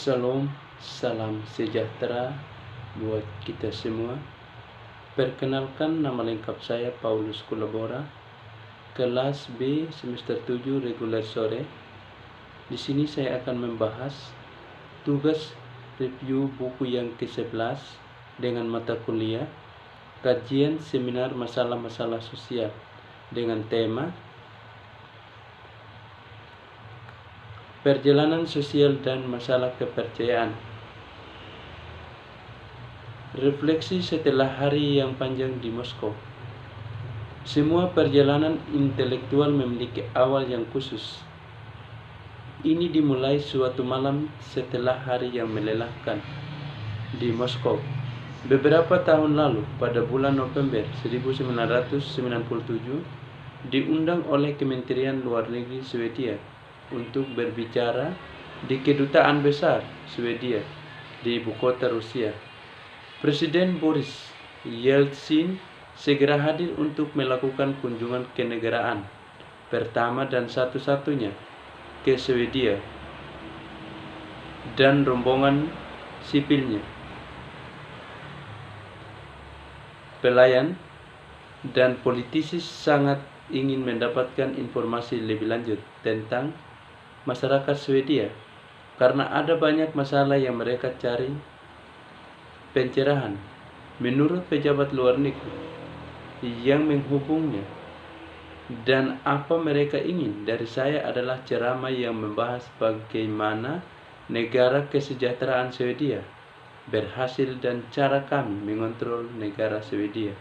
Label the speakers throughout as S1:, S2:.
S1: Shalom, salam sejahtera buat kita semua. Perkenalkan, nama lengkap saya Paulus Kulabora, kelas B semester 7 reguler sore. Di sini saya akan membahas tugas review buku yang ke-11 dengan mata kuliah kajian seminar masalah-masalah sosial dengan tema perjalanan sosial dan masalah kepercayaan. Refleksi setelah hari yang panjang di Moskow. Semua perjalanan intelektual memiliki awal yang khusus. Ini dimulai suatu malam setelah hari yang melelahkan di Moskow. Beberapa tahun lalu, pada bulan November 1997, diundang oleh Kementerian Luar Negeri Swedia untuk berbicara di Kedutaan Besar Swedia di ibu kota Rusia. Presiden Boris Yeltsin segera hadir untuk melakukan kunjungan kenegaraan pertama dan satu-satunya ke Swedia dan rombongan sipilnya, pelayan dan politisi sangat ingin mendapatkan informasi lebih lanjut tentang masyarakat Swedia karena ada banyak masalah yang mereka cari pencerahan. Menurut pejabat luar negeri yang menghubungnya, dan apa mereka ingin dari saya adalah ceramah yang membahas bagaimana negara kesejahteraan Swedia berhasil dan cara kami mengontrol negara Swedia.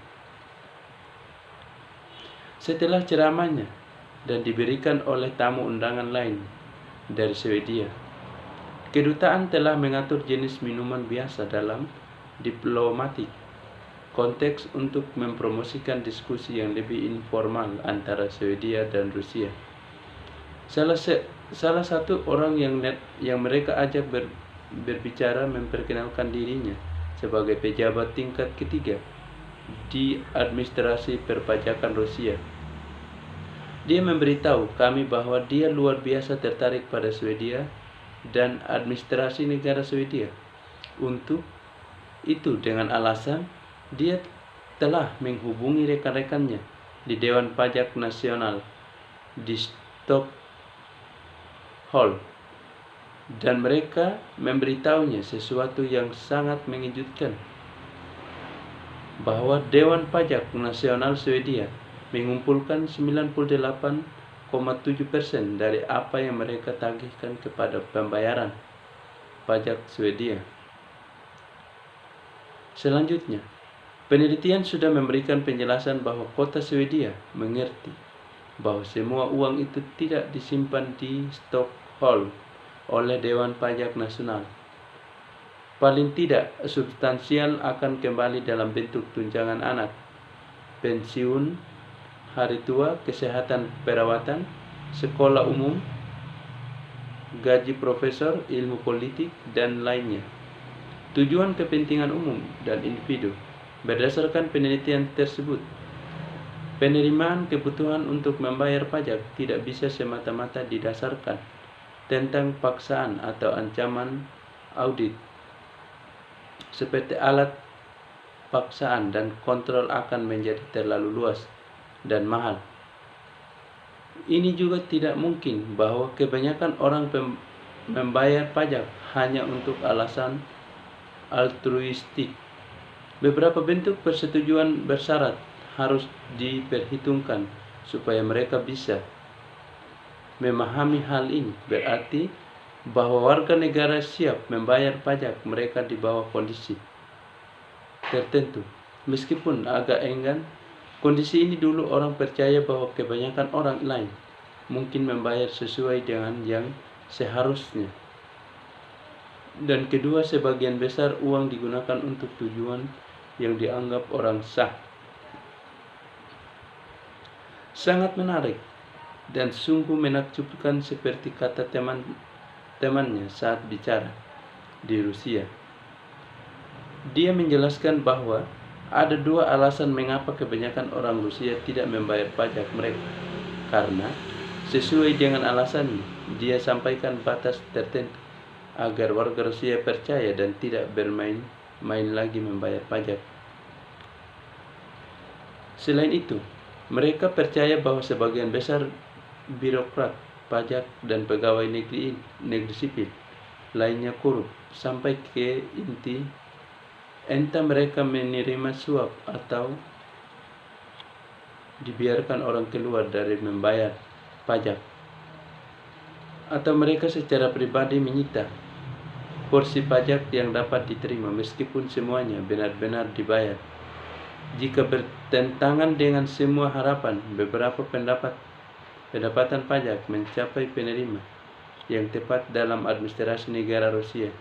S1: Setelah ceramahnya dan diberikan oleh tamu undangan lain dari Swedia, kedutaan telah mengatur jenis minuman biasa dalam diplomatik konteks untuk mempromosikan diskusi yang lebih informal antara Swedia dan Rusia. Salah satu orang yang mereka ajak berbicara memperkenalkan dirinya sebagai pejabat tingkat ketiga di administrasi perpajakan Rusia. Dia memberitahu kami bahwa dia luar biasa tertarik pada Swedia dan administrasi negara Swedia. Untuk itu, dengan alasan dia telah menghubungi rekan-rekannya di Dewan Pajak Nasional di Stockholm, dan mereka memberitahunya sesuatu yang sangat mengejutkan, bahwa Dewan Pajak Nasional Swedia mengumpulkan 98,7% dari apa yang mereka tagihkan kepada pembayaran pajak Swedia. Selanjutnya, penelitian sudah memberikan penjelasan bahwa kota Swedia mengerti bahwa semua uang itu tidak disimpan di Stockholm oleh Dewan Pajak Nasional. Paling tidak substansial akan kembali dalam bentuk tunjangan anak, pensiun, hari tua, kesehatan perawatan, sekolah umum, gaji profesor, ilmu politik, dan lainnya. Tujuan kepentingan umum dan individu. Berdasarkan penelitian tersebut, penerimaan kebutuhan untuk membayar pajak tidak bisa semata-mata didasarkan tentang paksaan atau ancaman audit, seperti alat paksaan dan kontrol akan menjadi terlalu luas dan mahal. Ini juga tidak mungkin bahwa kebanyakan orang membayar pajak hanya untuk alasan altruistik. Beberapa bentuk persetujuan bersyarat harus diperhitungkan supaya mereka bisa memahami hal ini. Berarti bahwa warga negara siap membayar pajak mereka di bawah kondisi tertentu, meskipun agak enggan. Kondisi ini dulu orang percaya bahwa kebanyakan orang lain mungkin membayar sesuai dengan yang seharusnya. Dan kedua, sebagian besar uang digunakan untuk tujuan yang dianggap orang sah. Sangat menarik dan sungguh menakjubkan seperti kata temannya saat bicara di Rusia. Dia menjelaskan bahwa ada dua alasan mengapa kebanyakan orang Rusia tidak membayar pajak mereka. Karena sesuai dengan alasannya, dia sampaikan batas tertentu agar warga Rusia percaya dan tidak bermain-main lagi membayar pajak. Selain itu, mereka percaya bahwa sebagian besar birokrat, pajak, dan pegawai negeri sipil lainnya korup sampai ke inti, entah mereka menerima suap atau dibiarkan orang keluar dari membayar pajak, atau mereka secara pribadi menyita porsi pajak yang dapat diterima meskipun semuanya benar-benar dibayar. Jika bertentangan dengan semua harapan, beberapa pendapatan pajak mencapai penerima yang tepat dalam administrasi negara Rusia.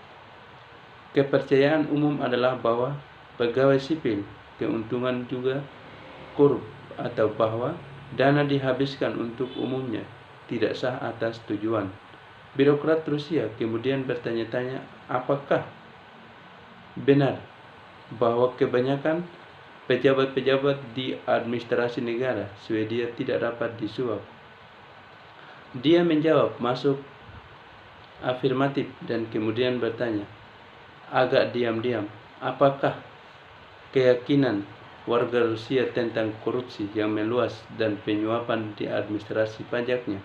S1: Kepercayaan umum adalah bahwa pegawai sipil keuntungan juga korup atau bahwa dana dihabiskan untuk umumnya tidak sah atas tujuan. Birokrat Rusia kemudian bertanya-tanya apakah benar bahwa kebanyakan pejabat-pejabat di administrasi negara Swedia tidak dapat disuap. Dia menjawab masuk afirmatif dan kemudian bertanya, agak diam-diam, apakah keyakinan warga Rusia tentang korupsi yang meluas dan penyuapan di administrasi pajaknya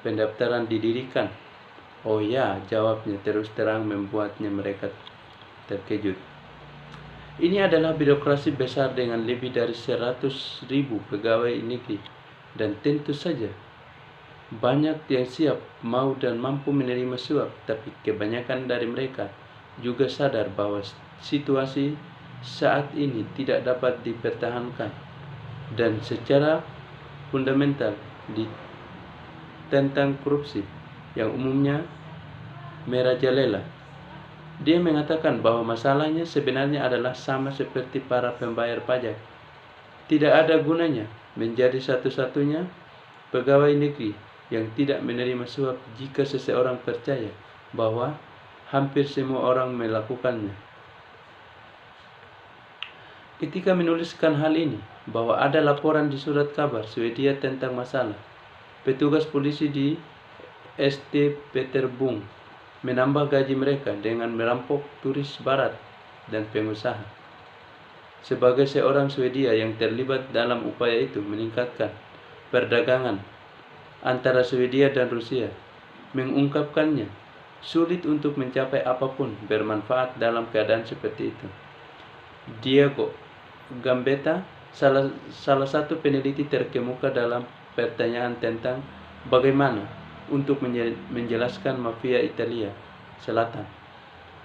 S1: pendaftaran didirikan? Oh ya, jawabnya terus terang membuatnya mereka terkejut. Ini adalah birokrasi besar dengan lebih dari 100.000 pegawai negeri dan tentu saja banyak yang siap, mau dan mampu menerima suap, tapi kebanyakan dari mereka juga sadar bahwa situasi saat ini tidak dapat dipertahankan dan secara fundamental tentang korupsi yang umumnya merajalela. Dia mengatakan bahwa masalahnya sebenarnya adalah sama seperti para pembayar pajak. Tidak ada gunanya menjadi satu-satunya pegawai negeri yang tidak menerima suap jika seseorang percaya bahwa hampir semua orang melakukannya. Ketika menuliskan hal ini, bahwa ada laporan di surat kabar Swedia tentang masalah, petugas polisi di St. Petersburg menambah gaji mereka dengan merampok turis barat dan pengusaha. Sebagai seorang Swedia yang terlibat dalam upaya itu meningkatkan perdagangan antara Swedia dan Rusia, mengungkapkannya sulit untuk mencapai apapun bermanfaat dalam keadaan seperti itu. Diego Gambetta, salah satu peneliti terkemuka dalam pertanyaan tentang bagaimana untuk menjelaskan mafia Italia Selatan.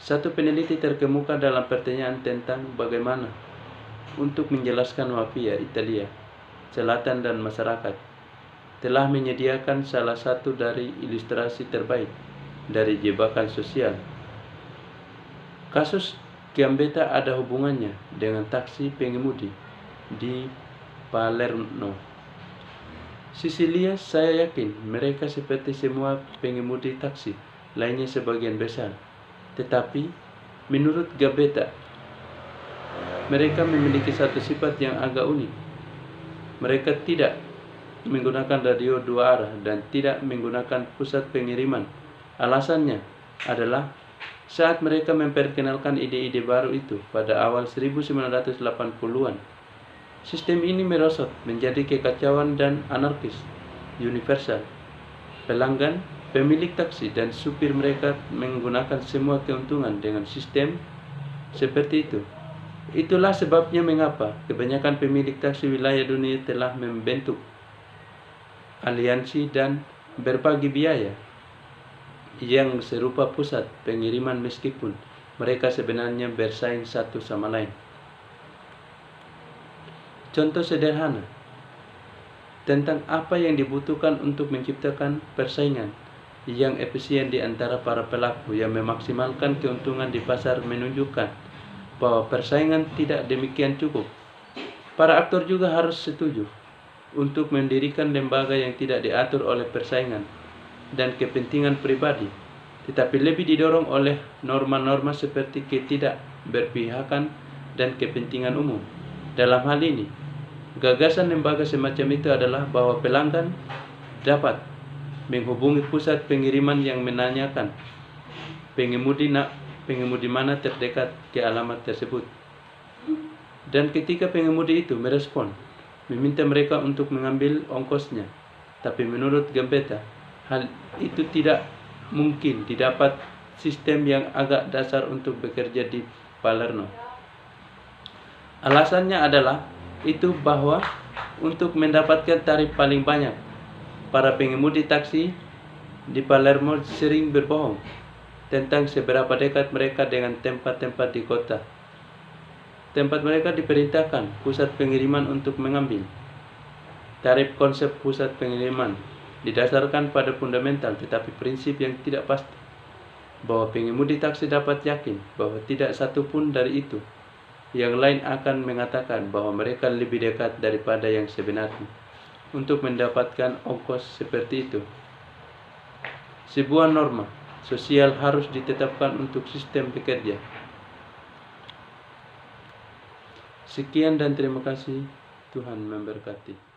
S1: Satu peneliti terkemuka dalam pertanyaan tentang bagaimana untuk menjelaskan mafia Italia Selatan dan masyarakat telah menyediakan salah satu dari ilustrasi terbaik dari jebakan sosial. Kasus Gambetta ada hubungannya dengan taksi pengemudi di Palermo, Sisilia. Saya yakin mereka seperti semua pengemudi taksi lainnya sebagian besar. Tetapi menurut Gambetta, mereka memiliki satu sifat yang agak unik. Mereka tidak menggunakan radio dua arah dan tidak menggunakan pusat pengiriman. Alasannya adalah saat mereka memperkenalkan ide-ide baru itu pada awal 1980-an, sistem ini merosot menjadi kekacauan dan anarkis universal. Pelanggan, pemilik taksi, dan supir mereka menggunakan semua keuntungan dengan sistem seperti itu. Itulah sebabnya mengapa kebanyakan pemilik taksi wilayah dunia telah membentuk aliansi dan berbagi biaya yang serupa pusat pengiriman meskipun mereka sebenarnya bersaing satu sama lain. Contoh sederhana tentang apa yang dibutuhkan untuk menciptakan persaingan yang efisien di antara para pelaku yang memaksimalkan keuntungan di pasar menunjukkan bahwa persaingan tidak demikian cukup. Para aktor juga harus setuju untuk mendirikan lembaga yang tidak diatur oleh persaingan dan kepentingan pribadi, tetapi lebih didorong oleh norma-norma seperti ketidakberpihakan dan kepentingan umum. Dalam hal ini, gagasan lembaga semacam itu adalah bahwa pelanggan dapat menghubungi pusat pengiriman yang menanyakan pengemudi mana terdekat ke alamat tersebut. Dan ketika pengemudi itu merespon, meminta mereka untuk mengambil ongkosnya. Tapi menurut Gambetta, hal itu tidak mungkin didapat sistem yang agak dasar untuk bekerja di Palermo. Alasannya adalah itu bahwa untuk mendapatkan tarif paling banyak, para pengemudi taksi di Palermo sering berbohong tentang seberapa dekat mereka dengan tempat-tempat di kota. Tempat mereka diperintahkan pusat pengiriman untuk mengambil. Tarif konsep pusat pengiriman didasarkan pada fundamental tetapi prinsip yang tidak pasti, bahwa pengemudi taksi dapat yakin bahwa tidak satu pun dari itu yang lain akan mengatakan bahwa mereka lebih dekat daripada yang sebenarnya untuk mendapatkan ongkos seperti itu. Sebuah norma sosial harus ditetapkan untuk sistem bekerja. Sekian dan terima kasih. Tuhan memberkati.